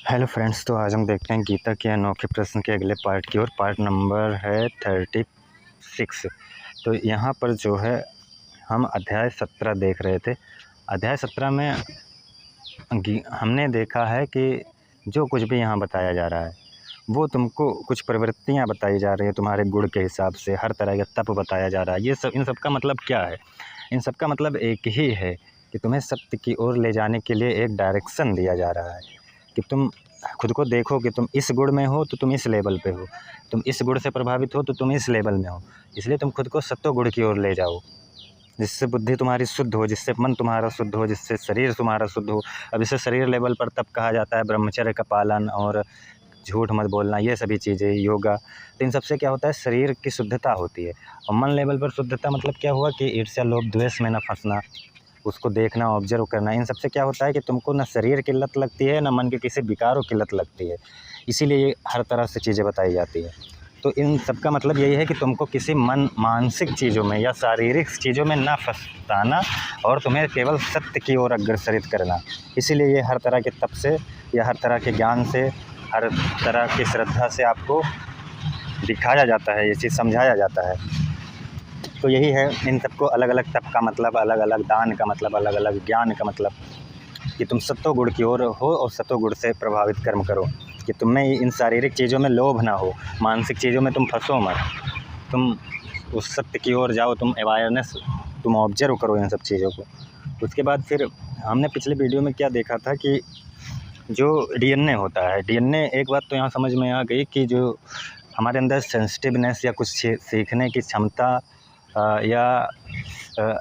Hello friends, तो आज हम देखते हैं गीता के अनोखे प्रश्न के अगले पार्ट की ओर। पार्ट नंबर है 36। तो यहाँ पर जो है हम अध्याय 17 देख रहे थे। अध्याय 17 में हमने देखा है कि जो कुछ भी यहाँ बताया जा रहा है वो तुमको कुछ प्रवृत्तियाँ बताई जा रही है तुम्हारे गुण के हिसाब से। हर तरह का तप बताया जा रहा है। ये सब, इन सब का मतलब क्या है? इन सब का मतलब एक ही है कि तुम्हें सत्य की ओर ले जाने के लिए एक डायरेक्शन दिया जा रहा है कि तुम खुद को देखो कि तुम इस गुण में हो तो तुम इस लेवल पे हो, तुम इस गुण से प्रभावित हो तो तुम इस लेवल में हो। इसलिए तुम खुद को सत्व गुण की ओर ले जाओ, जिससे बुद्धि तुम्हारी शुद्ध हो, जिससे मन तुम्हारा शुद्ध हो, जिससे शरीर तुम्हारा शुद्ध हो। अब इसे शरीर लेवल पर तब कहा जाता है ब्रह्मचर्य का पालन और झूठ मत बोलना, ये सभी चीज़ें, योगा। तो इन सबसे क्या होता है, शरीर की शुद्धता होती है। और मन लेवल पर शुद्धता मतलब क्या हुआ कि ईर्ष्या लोभ द्वेष में न फंसना, उसको देखना, ऑब्जर्व करना। इन सबसे क्या होता है कि तुमको न शरीर की लत लगती है, न मन के किसी विकारों की लत लगती है। इसीलिए ये हर तरह से चीज़ें बताई जाती है। तो इन सब का मतलब यही है कि तुमको किसी मानसिक चीज़ों में या शारीरिक चीज़ों में ना फंसाना और तुम्हें केवल सत्य की ओर अग्रसरित करना। इसीलिए ये हर तरह के तप से या हर तरह के ज्ञान से, हर तरह की श्रद्धा से आपको दिखाया जाता है, ये चीज़ समझाया जाता है। तो यही है, इन सबको अलग अलग तप का मतलब, अलग अलग दान का मतलब, अलग अलग ज्ञान का मतलब कि तुम सत्व गुण की ओर हो और सत्व गुण से प्रभावित कर्म करो, कि तुम्हें इन शारीरिक चीज़ों में लोभ ना हो, मानसिक चीज़ों में तुम फंसो मत, तुम उस सत्य की ओर जाओ, तुम अवेयरनेस, तुम ऑब्जर्व करो इन सब चीज़ों को। उसके बाद फिर हमने पिछले वीडियो में क्या देखा था कि जो डीएनए होता है, डीएनए, एक बात तो यहाँ समझ में आ गई कि जो हमारे अंदर सेंसिटिवनेस या कुछ सीखने की क्षमता या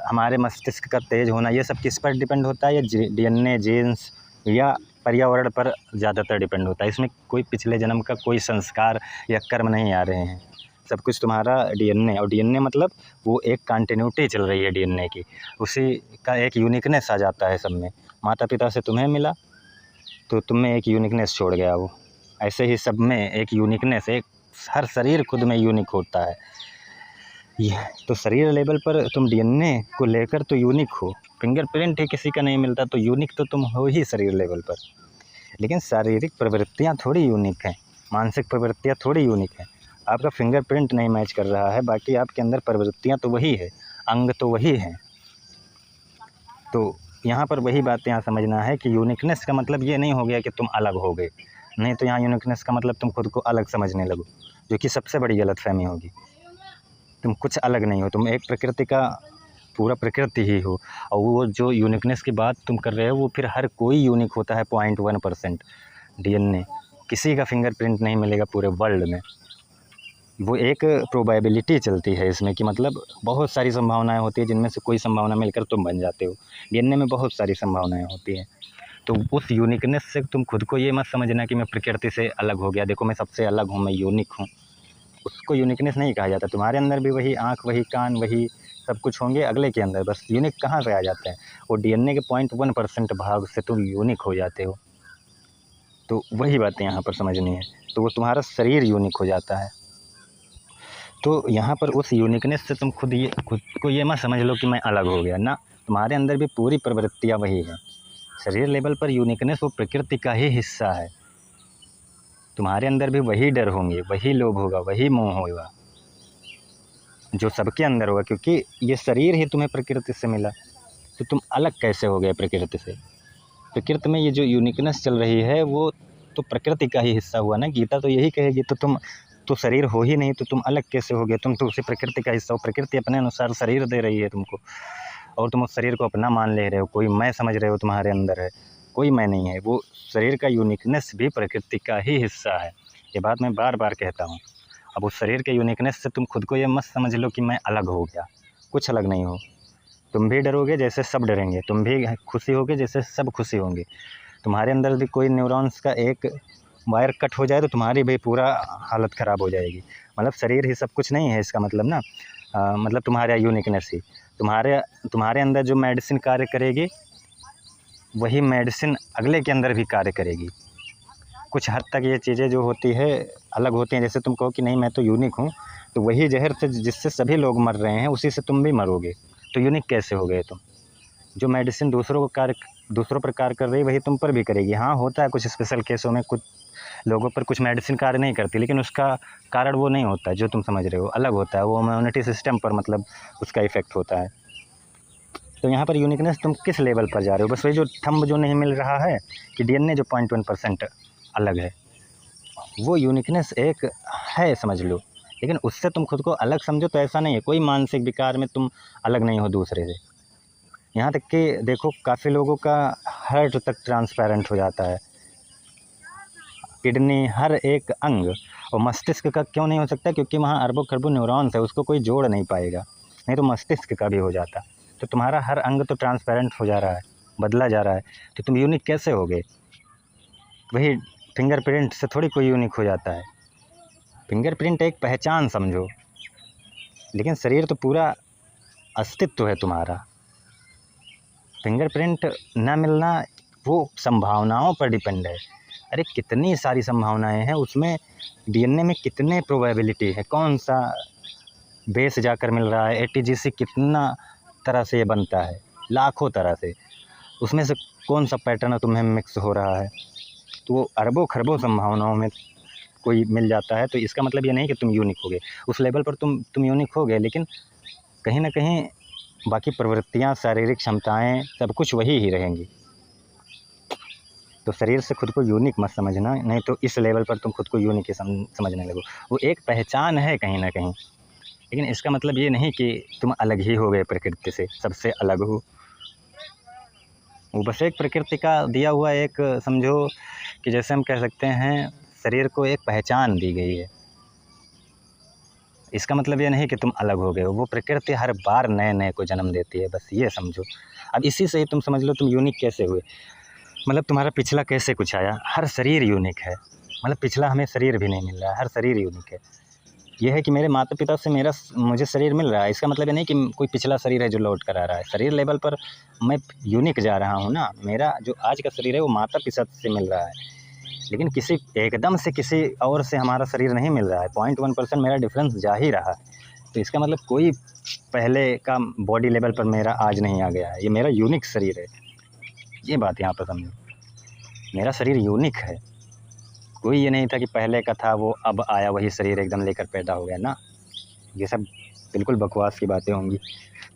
हमारे मस्तिष्क का तेज़ होना, ये सब किस पर डिपेंड होता है? ये डीएनए, जीन्स या पर्यावरण पर ज़्यादातर डिपेंड होता है। इसमें कोई पिछले जन्म का कोई संस्कार या कर्म नहीं आ रहे हैं, सब कुछ तुम्हारा डीएनए। और डीएनए मतलब वो एक कंटिन्यूटी चल रही है डीएनए की, उसी का एक यूनिकनेस आ जाता है सब में। माता पिता से तुम्हें मिला तो तुम में एक यूनिकनेस छोड़ गया वो, ऐसे ही सब में एक यूनिकनेस, एक हर शरीर खुद में यूनिक होता है। ये तो शरीर लेवल पर तुम डीएनए को लेकर तो यूनिक हो, फिंगरप्रिंट ही किसी का नहीं मिलता तो यूनिक तो तुम हो ही शरीर लेवल पर। लेकिन शारीरिक प्रवृत्तियाँ थोड़ी यूनिक हैं, मानसिक प्रवृत्तियाँ थोड़ी यूनिक हैं। आपका फिंगरप्रिंट नहीं मैच कर रहा है, बाकी आपके अंदर प्रवृत्तियाँ तो वही है, अंग तो वही हैं। तो यहाँ पर वही बात यहाँ समझना है कि यूनिकनेस का मतलब ये नहीं हो गया कि तुम अलग हो गए, नहीं तो यहाँ यूनिकनेस का मतलब तुम खुद को अलग समझने लगो, जो कि सबसे बड़ी गलतफहमी होगी। तुम कुछ अलग नहीं हो, तुम एक प्रकृति का पूरा प्रकृति ही हो। और वो जो यूनिकनेस की बात तुम कर रहे हो वो फिर हर कोई यूनिक होता है 0.1% डीएनए, किसी का फिंगरप्रिंट नहीं मिलेगा पूरे वर्ल्ड में। वो एक प्रोबेबिलिटी चलती है इसमें कि मतलब बहुत सारी संभावनाएं होती है, जिनमें से कोई संभावना मिलकर तुम बन जाते हो। डीएनए में बहुत सारी संभावनाएं होती हैं। तो उस यूनिकनेस से तुम खुद को ये मत समझना कि मैं प्रकृति से अलग हो गया, देखो मैं सबसे अलग हूँ, मैं यूनिक हूँ। उसको यूनिकनेस नहीं कहा जाता। तुम्हारे अंदर भी वही आँख, वही कान, वही सब कुछ होंगे अगले के अंदर, बस यूनिक कहाँ से आ जाते हैं? वो डीएनए के 0.1% भाग से तुम यूनिक हो जाते हो। तो वही बातें यहाँ पर समझनी है। तो वो तुम्हारा शरीर यूनिक हो जाता है। तो यहाँ पर उस यूनिकनेस से तुम खुद को ये मत समझ लो कि मैं अलग हो गया ना, तुम्हारे अंदर भी पूरी प्रवृत्तियाँ वही हैं। शरीर लेवल पर यूनिकनेस वो प्रकृति का ही हिस्सा है। तुम्हारे अंदर भी वही डर होंगे, वही लोभ होगा, वही मोह होगा जो सबके अंदर होगा, क्योंकि ये शरीर ही तुम्हें प्रकृति से मिला। तो तुम अलग कैसे हो गए प्रकृति से? प्रकृति में ये जो यूनिकनेस चल रही है वो तो प्रकृति का ही हिस्सा हुआ ना। गीता तो यही कहेगी, तो तुम तो शरीर हो ही नहीं, तो तुम अलग कैसे हो गए? तुम तो उसी प्रकृति का हिस्सा हो। प्रकृति अपने अनुसार शरीर दे रही है तुमको, और तुम उस शरीर को अपना मान ले रहे हो, कोई मैं समझ रहे हो तुम्हारे अंदर है, कोई मैं नहीं है। वो शरीर का यूनिकनेस भी प्रकृति का ही हिस्सा है। ये बात मैं बार बार कहता हूँ। अब उस शरीर के यूनिकनेस से तुम खुद को ये मत समझ लो कि मैं अलग हो गया, कुछ अलग नहीं हो। तुम भी डरोगे जैसे सब डरेंगे, तुम भी खुशी होगे जैसे सब खुशी होंगे। तुम्हारे अंदर भी कोई न्यूरॉन्स का एक वायर कट हो जाए तो तुम्हारी भी पूरा हालत ख़राब हो जाएगी। मतलब शरीर ही सब कुछ नहीं है इसका मतलब ना। मतलब तुम्हारा यूनिकनेस ही, तुम्हारे अंदर जो मेडिसिन कार्य करेगी वही मेडिसिन अगले के अंदर भी कार्य करेगी। कुछ हद तक ये चीज़ें जो होती है अलग होती हैं। जैसे तुम कहो कि नहीं मैं तो यूनिक हूँ, तो वही जहर से जिससे सभी लोग मर रहे हैं उसी से तुम भी मरोगे, तो यूनिक कैसे हो गए तुम? जो मेडिसिन दूसरों को कार्य दूसरों पर कार्य कर रही है वही तुम पर भी करेगी। हाँ, होता है कुछ स्पेशल केसों में कुछ लोगों पर कुछ मेडिसिन कार्य नहीं करती, लेकिन उसका कारण वो नहीं होता है जो तुम समझ रहे हो, अलग होता है, वो इम्यूनिटी सिस्टम पर मतलब उसका इफ़ेक्ट होता है। तो यहाँ पर यूनिकनेस तुम किस लेवल पर जा रहे हो, बस वही जो थंब जो नहीं मिल रहा है कि डीएनए जो 0.1% अलग है, वो यूनिकनेस एक है समझ लो। लेकिन उससे तुम खुद को अलग समझो तो ऐसा नहीं है, कोई मानसिक विकार में तुम अलग नहीं हो दूसरे से। यहाँ तक कि देखो काफ़ी लोगों का हार्ट तक ट्रांसपेरेंट हो जाता है, किडनी, हर एक अंग। और मस्तिष्क का क्यों नहीं हो सकता, क्योंकि वहाँ अरबों खरबों न्यूरॉन्स है, उसको कोई जोड़ नहीं पाएगा, नहीं तो मस्तिष्क का भी हो जाता। तो तुम्हारा हर अंग तो ट्रांसपेरेंट हो जा रहा है, बदला जा रहा है, तो तुम यूनिक कैसे होगे। वही फिंगरप्रिंट से थोड़ी कोई यूनिक हो जाता है, फिंगरप्रिंट एक पहचान समझो, लेकिन शरीर तो पूरा अस्तित्व है तुम्हारा। फिंगरप्रिंट ना मिलना वो संभावनाओं पर डिपेंड है। अरे कितनी सारी संभावनाएं हैं उसमें, डीएनए में कितने प्रोबेबिलिटी है, कौन सा बेस जाकर मिल रहा है, एटीजीसी कितना तरह से ये बनता है, लाखों तरह से, उसमें से कौन सा पैटर्न तुम्हें मिक्स हो रहा है, तो वो अरबों खरबों संभावनाओं में कोई मिल जाता है। तो इसका मतलब ये नहीं कि तुम यूनिक होगे, उस लेवल पर तुम यूनिक होगे, लेकिन कहीं ना कहीं बाकी प्रवृत्तियाँ, शारीरिक क्षमताएँ, सब कुछ वही ही रहेंगी। तो शरीर से खुद को यूनिक मत समझना, नहीं तो इस लेवल पर तुम खुद को यूनिक ही समझने लगो। वो एक पहचान है कहीं ना कहीं, लेकिन इसका मतलब ये नहीं कि तुम अलग ही हो गए प्रकृति से, सबसे अलग हो। वो बस एक प्रकृति का दिया हुआ एक समझो कि जैसे हम कह सकते हैं शरीर को एक पहचान दी गई है, इसका मतलब ये नहीं कि तुम अलग हो गए हो। वो प्रकृति हर बार नए नए को जन्म देती है, बस ये समझो। अब इसी से ही तुम समझ लो तुम यूनिक कैसे हुए, मतलब तुम्हारा पिछला कैसे कुछ आया। हर शरीर यूनिक है, मतलब पिछला हमें शरीर भी नहीं मिल रहा है, हर शरीर यूनिक है। ये है कि मेरे माता पिता से मुझे शरीर मिल रहा है, इसका मतलब ये नहीं कि कोई पिछला शरीर है जो लौट कर आ रहा है। शरीर लेवल पर मैं यूनिक जा रहा हूँ ना, मेरा जो आज का शरीर है वो माता पिता से मिल रहा है, लेकिन किसी एकदम से किसी और से हमारा शरीर नहीं मिल रहा है। 0.1% मेरा डिफरेंस जा ही रहा है। तो इसका मतलब कोई पहले का बॉडी लेवल पर मेरा आज नहीं आ गया है, ये मेरा यूनिक शरीर है। ये बात यहाँ पर समझो, मेरा शरीर यूनिक है। कोई ये नहीं था कि पहले का था वो अब आया वही शरीर एकदम लेकर पैदा हो गया ना, ये सब बिल्कुल बकवास की बातें होंगी।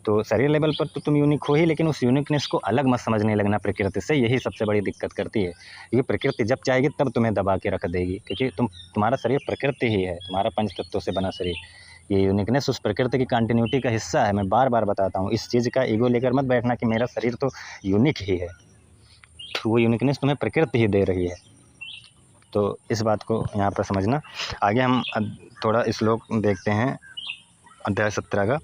तो शरीर लेवल पर तो तुम यूनिक हो ही, लेकिन उस यूनिकनेस को अलग मत समझने लगना प्रकृति से, यही सबसे बड़ी दिक्कत करती है। क्योंकि प्रकृति जब चाहेगी तब तुम्हें दबा के रख देगी, क्योंकि तुम्हारा शरीर प्रकृति ही है, तुम्हारा पंच तत्वों से बना शरीर। ये यूनिकनेस उस प्रकृति की कंटिन्यूटी का हिस्सा है। मैं बार बार बताता हूँ, इस चीज़ का ईगो लेकर मत बैठना कि मेरा शरीर तो यूनिक ही है, वो यूनिकनेस तुम्हें प्रकृति ही दे रही है। तो इस बात को यहाँ पर समझना। आगे हम थोड़ा श्लोक देखते हैं अध्याय 17 का।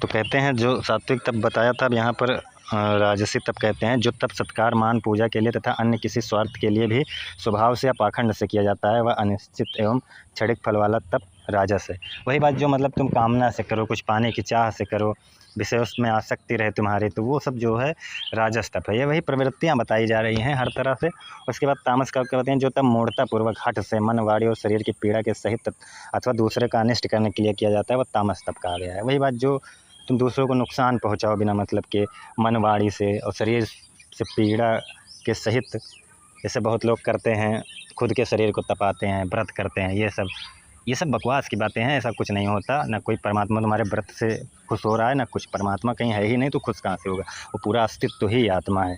तो कहते हैं जो सात्विक तप बताया था, अब यहाँ पर राजसी तप कहते हैं, जो तप सत्कार, मान, पूजा के लिए तथा अन्य किसी स्वार्थ के लिए भी स्वभाव से या पाखंड से किया जाता है, वह अनिश्चित एवं क्षणिक फल वाला तप राजस है। वही बात जो मतलब तुम कामना से करो, कुछ पाने की चाह से करो, विषय में आसक्ति रहे तुम्हारी, तो वो सब जो है राजस तप है। ये वही प्रवृत्तियाँ बताई जा रही हैं हर तरह से। उसके बाद तामस का कहते हैं जो तप मूढ़ता पूर्वक हठ से मन, वाणी और शरीर की पीड़ा के सहित अथवा दूसरे का अनिष्ट करने के लिए किया जाता है, वह तामस तप कहा गया है। वही बात जो तुम दूसरों को नुकसान पहुँचाओ बिना मतलब के, मन, वाणी से और शरीर से पीड़ा के सहित, जैसे बहुत लोग करते हैं, खुद के शरीर को तपाते हैं, व्रत करते हैं, ये सब बकवास की बातें हैं। ऐसा कुछ नहीं होता, ना कोई परमात्मा तुम्हारे व्रत से खुश हो रहा है, ना कुछ। परमात्मा कहीं है ही नहीं तो खुश कहाँ से होगा, वो पूरा अस्तित्व ही आत्मा है।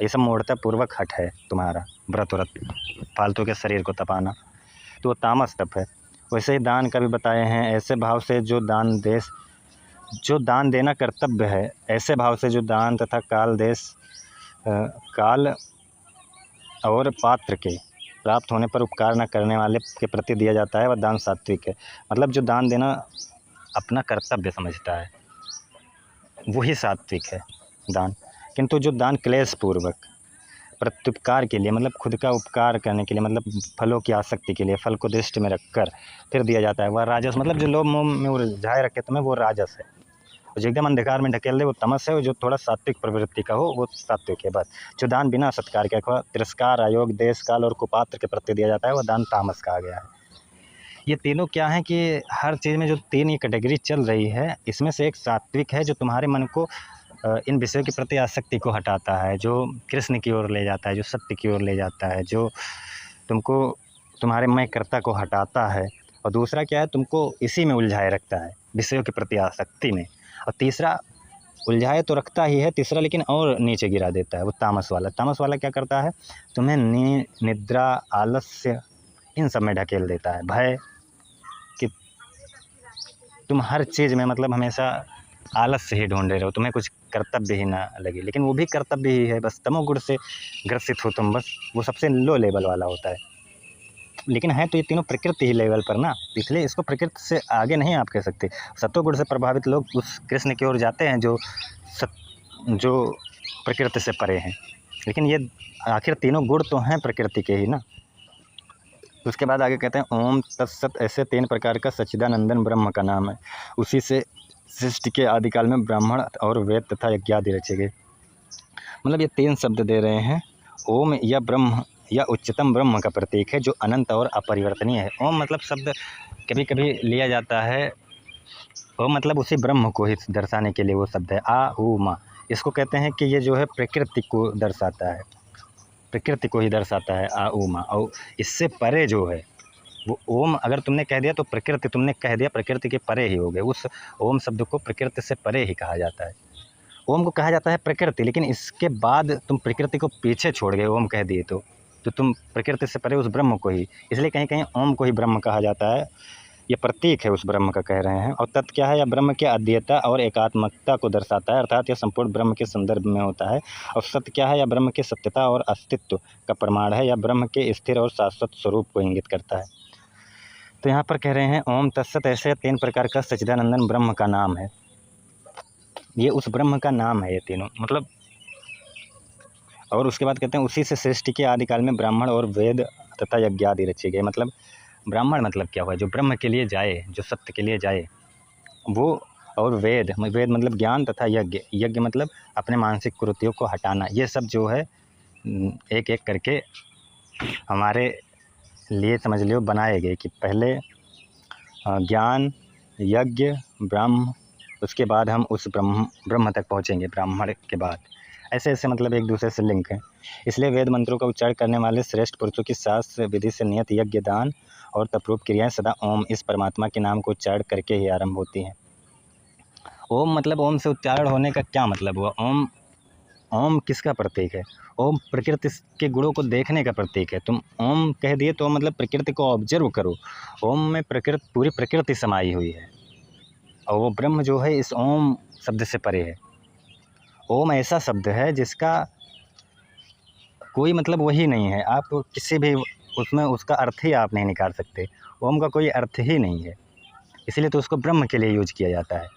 ये सब मूढ़ता पूर्वक हट है तुम्हारा, व्रत फालतू के शरीर को तपाना, तो वो तामस तप है। वैसे ही दान का भी बताए हैं, ऐसे भाव से जो दान देना कर्तव्य है, ऐसे भाव से जो दान तथा काल, देश, काल और पात्र के प्राप्त होने पर उपकार न करने वाले के प्रति दिया जाता है, वह दान सात्विक है। मतलब जो दान देना अपना कर्तव्य समझता है वही सात्विक है दान। किंतु जो दान क्लेश पूर्वक प्रत्युपकार के लिए, मतलब खुद का उपकार करने के लिए, मतलब फलों की आसक्ति के लिए, फल को दृष्टि में रखकर फिर दिया जाता है, वह राजस। मतलब जो लोभ मोह में उलझाए रखे तुम्हें, वो राजस है। जो एकदम अंधकार में ढकेल दे वो तमस है, और जो थोड़ा सात्विक प्रवृत्ति का हो वो सात्विक है। बस जो दान बिना सत्कार के अथवा तिरस्कार, अयोग, देश, काल और कुपात्र के प्रति दिया जाता है, वह दान तामस कहा गया है। ये तीनों क्या है कि हर चीज़ में जो तीन ये कैटेगरी चल रही है, इसमें से एक सात्विक है जो तुम्हारे मन को इन विषयों के प्रति आसक्ति को हटाता है, जो कृष्ण की ओर ले जाता है, जो सत्य की ओर ले जाता है, जो तुमको तुम्हारे मैं कर्ता को हटाता है। और दूसरा क्या है, तुमको इसी में उलझाए रखता है, विषयों के प्रति आसक्ति में। और तीसरा, उलझाए तो रखता ही है, तीसरा लेकिन और नीचे गिरा देता है, वो तामस वाला। तामस वाला क्या करता है, तुम्हें निद्रा, आलस्य, इन सब में ढकेल देता है। भय कि तुम हर चीज़ में मतलब हमेशा आलस्य ही ढूंढ रहे हो, तुम्हें कुछ कर्तव्य ही ना लगे, लेकिन वो भी कर्तव्य ही है, बस तमोगुण से ग्रसित हो तुम, बस वो सबसे लो लेवल वाला होता है। लेकिन है तो ये तीनों प्रकृति ही लेवल पर ना, इसलिए इसको प्रकृति से आगे नहीं आप कह सकते। सत्वगुण से प्रभावित लोग उस कृष्ण की ओर जाते हैं जो प्रकृति से परे हैं, लेकिन ये आखिर तीनों गुण तो हैं प्रकृति के ही ना। उसके बाद आगे कहते हैं ओम तत्सत, ऐसे 3 प्रकार का सच्चिदानंदन ब्रह्म का नाम है, उसी से सृष्टि के आदिकाल में ब्राह्मण और वेद तथा यज्ञादि रचे गए। मतलब ये 3 शब्द दे रहे हैं। ओम या ब्रह्म या उच्चतम ब्रह्म का प्रतीक है, जो अनंत और अपरिवर्तनीय है। ओम मतलब शब्द कभी कभी लिया जाता है, ओम मतलब उसी ब्रह्म को ही दर्शाने के लिए वो शब्द है। आ ऊ मा, इसको कहते हैं कि ये जो है प्रकृति को दर्शाता है, प्रकृति को ही दर्शाता है आ ऊ मा। और इससे परे जो है वो ओम, अगर तुमने कह दिया तो प्रकृति, तुमने कह दिया प्रकृति के परे ही हो गए। उस ओम शब्द को प्रकृति से परे ही कहा जाता है। ओम को कहा जाता है प्रकृति, लेकिन इसके बाद तुम प्रकृति को पीछे छोड़ गए ओम कह दिए तो तुम प्रकृति से परे उस ब्रह्म को ही, इसलिए कहीं कहीं ओम को ही ब्रह्म कहा जाता है। ये प्रतीक है उस ब्रह्म का कह रहे हैं। और तत् क्या है, या ब्रह्म की अद्वितीयता और एकात्मकता को दर्शाता है, अर्थात यह संपूर्ण ब्रह्म के संदर्भ में होता है। और सत्य क्या है, या ब्रह्म की सत्यता और अस्तित्व का प्रमाण है, या ब्रह्म के स्थिर और शाश्वत स्वरूप को इंगित करता है। तो यहाँ पर कह रहे हैं ओम तत्सत, ऐसे 3 प्रकार का सच्चिदानंदन ब्रह्म का नाम है। ये उस ब्रह्म का नाम है ये तीनों, मतलब। और उसके बाद कहते हैं उसी से सृष्टि के आदिकाल में ब्राह्मण और वेद तथा यज्ञ आदि रचे गए। मतलब ब्राह्मण मतलब क्या हुआ, जो ब्रह्म के लिए जाए, जो सत्य के लिए जाए वो। और वेद मतलब ज्ञान, तथा यज्ञ, यज्ञ मतलब अपने मानसिक कुरीतियों को हटाना। ये सब जो है एक एक करके हमारे लिए समझ लियो बनाए गए कि पहले ज्ञान, यज्ञ, ब्रह्म, उसके बाद हम उस ब्रह्म तक पहुँचेंगे ब्राह्मण के बाद। ऐसे ऐसे मतलब एक दूसरे से लिंक है। इसलिए वेद मंत्रों का उच्चारण करने वाले श्रेष्ठ पुरुषों की शास्त्र विधि से नियत यज्ञ, दान और तपरूप क्रियाएं सदा ओम, इस परमात्मा के नाम को उच्चारण करके ही आरंभ होती हैं। ओम मतलब ओम से उच्चारण होने का क्या मतलब हुआ। ओम किसका प्रतीक है, ओम प्रकृति के गुणों को देखने का प्रतीक है। तुम ओम कह दिए तो मतलब प्रकृति को ऑब्जर्व करो। ओम में प्रकृति, पूरी प्रकृति समाई हुई है, और वो ब्रह्म जो है इस ओम शब्द से परे है। ओम ऐसा शब्द है जिसका कोई मतलब वही नहीं है, आप किसी भी उसमें उसका अर्थ ही आप नहीं निकाल सकते। ओम का कोई अर्थ ही नहीं है, इसलिए तो उसको ब्रह्म के लिए यूज किया जाता है।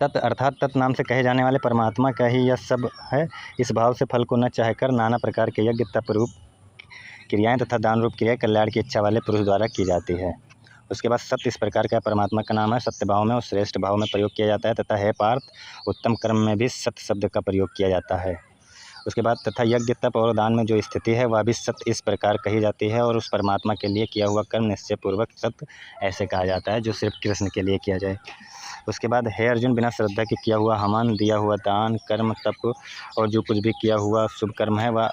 तत् अर्थात तत् नाम से कहे जाने वाले परमात्मा का ही यह सब है। इस भाव से फल को न चाहकर नाना प्रकार के यज्ञ, तप रूप क्रियाएं तथा दान रूप क्रियाएं कल्याण की इच्छा वाले पुरुष द्वारा की जाती है। उसके बाद सत्य इस प्रकार का परमात्मा का नाम है। सत्य भाव में और श्रेष्ठ भाव में प्रयोग किया जाता है, तथा है पार्थ, उत्तम कर्म में भी सत्य शब्द का प्रयोग किया जाता है। उसके बाद तथा यज्ञ, तप और दान में जो स्थिति है वह भी सत्य इस प्रकार कही जाती है, और उस परमात्मा के लिए किया हुआ कर्म निश्चय पूर्वक सत्य ऐसे कहा जाता है, जो सिर्फ कृष्ण के लिए किया जाए। उसके बाद हे अर्जुन, बिना श्रद्धा के किया हुआ हवन, दिया हुआ दान, कर्म, तप और जो कुछ भी किया हुआ शुभ कर्म है वह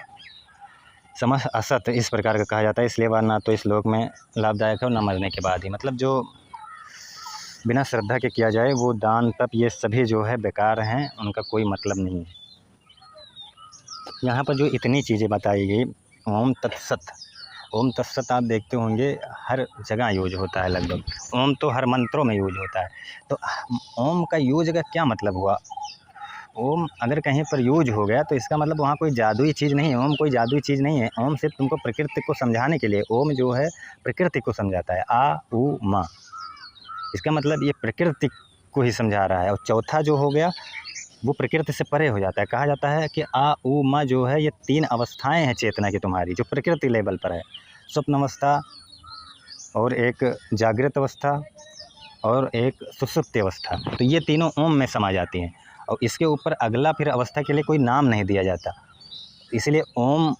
समस्त असत इस प्रकार का कहा जाता है। इसलिए वह ना तो इस लोक में लाभदायक है और न मरने के बाद ही। मतलब जो बिना श्रद्धा के किया जाए वो दान, तप, ये सभी जो है बेकार हैं, उनका कोई मतलब नहीं है। यहाँ पर जो इतनी चीज़ें बताई गई, ओम तत्सत, ओम तत्सत आप देखते होंगे हर जगह यूज होता है लगभग। ओम तो हर मंत्रों में यूज होता है। तो ओम का यूज का क्या मतलब हुआ, ओम अगर कहीं पर यूज हो गया तो इसका मतलब वहाँ कोई जादुई चीज़ नहीं है। ओम कोई जादुई चीज़ नहीं है। ओम सिर्फ तुमको प्रकृति को समझाने के लिए, ओम जो है प्रकृति को समझाता है। आ ऊ मा, इसका मतलब ये प्रकृति को ही समझा रहा है। और चौथा जो हो गया वो प्रकृति से परे हो जाता है। कहा जाता है कि आ ऊ मा जो है ये 3 अवस्थाएं हैं चेतना की तुम्हारी, जो प्रकृति लेवल पर है। स्वप्न अवस्था, और एक जागृत अवस्था, और एक सुषुप्ति अवस्था। तो ये तीनों ओम में समा जाती हैं, और इसके ऊपर अगला फिर अवस्था के लिए कोई नाम नहीं दिया जाता। इसलिए ओम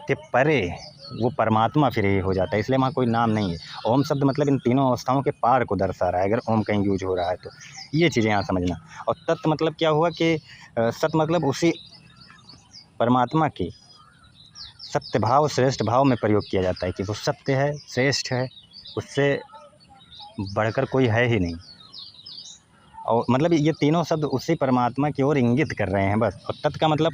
के परे वो परमात्मा फिर ये हो जाता है, इसलिए वहाँ कोई नाम नहीं है। ओम शब्द मतलब इन तीनों अवस्थाओं के पार को दर्शा रहा है, अगर ओम कहीं यूज हो रहा है तो। ये चीज़ें यहाँ समझना। और तत्व मतलब क्या हुआ कि सत मतलब उसी परमात्मा की सत्य भाव श्रेष्ठ भाव में प्रयोग किया जाता है कि वो सत्य है, श्रेष्ठ है, उससे बढ़कर कोई है ही नहीं। और मतलब ये तीनों शब्द उसी परमात्मा की ओर इंगित कर रहे हैं बस। और तत् का मतलब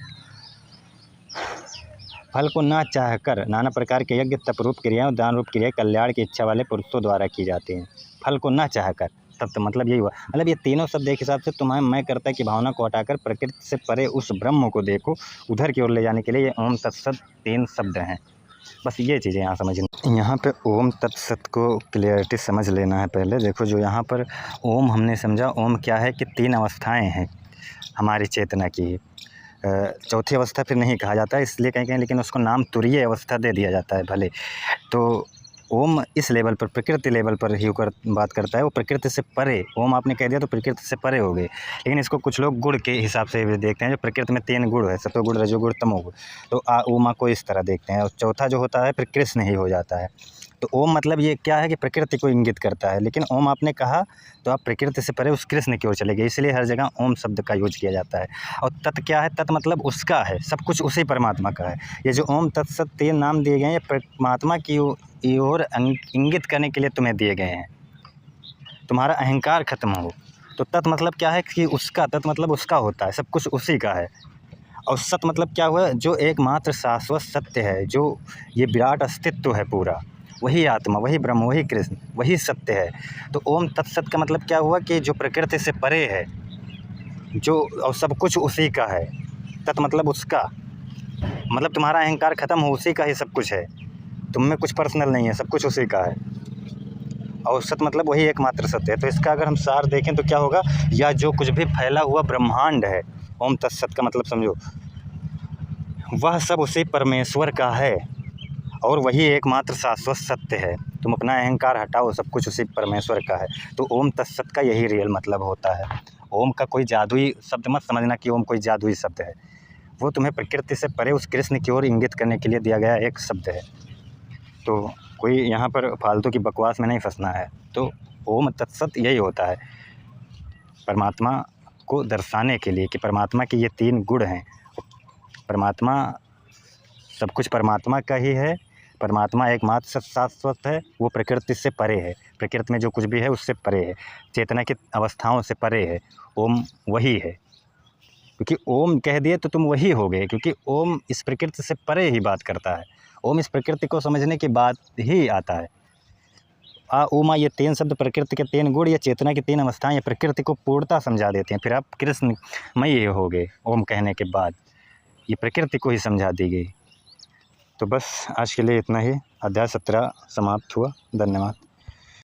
फल को ना चाहकर नाना प्रकार के यज्ञ तप रूप क्रियाएं और दान रूप क्रियाएं कल्याण की इच्छा वाले पुरुषों द्वारा की जाती हैं। फल को ना चाहकर, तत्व मतलब यही हुआ। मतलब ये तीनों शब्द एक हिसाब से तुम्हें मैं करता की भावना को हटाकर प्रकृति से परे उस ब्रह्म को देखो, उधर की ओर ले जाने के लिए ये ओम तत्सत 3 शब्द हैं। बस ये चीज़ें यहाँ समझनी। यहाँ पे ओम तत्सत को क्लियरिटी समझ लेना है पहले। देखो जो यहाँ पर ओम हमने समझा, ओम क्या है कि 3 अवस्थाएं हैं हमारी चेतना की। चौथी अवस्था फिर नहीं कहा जाता है इसलिए कहीं लेकिन उसको नाम तुरीय अवस्था दे दिया जाता है भले। तो ओम इस लेवल पर, प्रकृति लेवल पर ही होकर बात करता है, वो प्रकृति से परे। ओम आपने कह दिया तो प्रकृति से परे हो गए, लेकिन इसको कुछ लोग गुण के हिसाब से भी देखते हैं। जो प्रकृति में 3 गुण है, सत्वगुण, रजोगुण, तमोगुण, तो ओमा को इस तरह देखते हैं। और चौथा जो होता है फिर कृष्ण ही हो जाता है। तो ओम मतलब ये क्या है कि प्रकृति को इंगित करता है, लेकिन ओम आपने कहा तो आप प्रकृति से परे उस कृष्ण की ओर चले गए, इसलिए हर जगह ओम शब्द का यूज किया जाता है। और तत् क्या है? तत् मतलब उसका है, सब कुछ उसी परमात्मा का है। ये जो ओम तत्सत 3 नाम दिए गए हैं, परमात्मा की ओर इंगित करने के लिए तुम्हें दिए गए हैं, तुम्हारा अहंकार खत्म हो। तो तत् मतलब क्या है कि उसका, तत् मतलब उसका होता है, सब कुछ उसी का है। और सत मतलब क्या हुआ? जो एकमात्र शाश्वत सत्य है, जो ये विराट अस्तित्व है पूरा, वही आत्मा, वही ब्रह्म, वही कृष्ण, वही सत्य है। तो ओम तत्सत का मतलब क्या हुआ कि जो प्रकृति से परे है, जो और सब कुछ उसी का है। तत् मतलब उसका, मतलब तुम्हारा अहंकार खत्म हो, उसी का ही सब कुछ है, तुम में कुछ पर्सनल नहीं है, सब कुछ उसी का है। और सत मतलब वही एकमात्र सत्य है। तो इसका अगर हम सार देखें तो क्या होगा? या जो कुछ भी फैला हुआ ब्रह्मांड है, ओम तत्सत का मतलब समझो, वह सब उसी परमेश्वर का है और वही एकमात्र शाश्वत सत्य है। तुम अपना अहंकार हटाओ, सब कुछ उसी परमेश्वर का है। तो ओम तत्सत का यही रियल मतलब होता है। ओम का कोई जादुई शब्द मत समझना कि ओम कोई जादुई शब्द है, वो तुम्हें प्रकृति से परे उस कृष्ण की ओर इंगित करने के लिए दिया गया एक शब्द है। तो कोई यहाँ पर फालतू की बकवास में नहीं फंसना है। तो ओम तत्सत यही होता है, परमात्मा को दर्शाने के लिए कि परमात्मा के ये 3 गुण हैं। परमात्मा, सब कुछ परमात्मा का ही है, परमात्मा एकमात्र शाश्वत है, वो प्रकृति से परे है, प्रकृति में जो कुछ भी है उससे परे है, चेतना की अवस्थाओं से परे है। ओम वही है, क्योंकि ओम कह दिए तो तुम वही हो गए, क्योंकि ओम इस प्रकृति से परे ही बात करता है। ओम इस प्रकृति को समझने के बाद ही आता है। उमा, ये 3 शब्द प्रकृति के 3 गुण या चेतना की 3 अवस्थाएं या प्रकृति को पूर्णता समझा देते हैं। फिर आप कृष्णमयी हो गए ओम कहने के बाद, ये प्रकृति को ही समझा दी गई। तो बस आज के लिए इतना ही। अध्याय 17 समाप्त हुआ। धन्यवाद।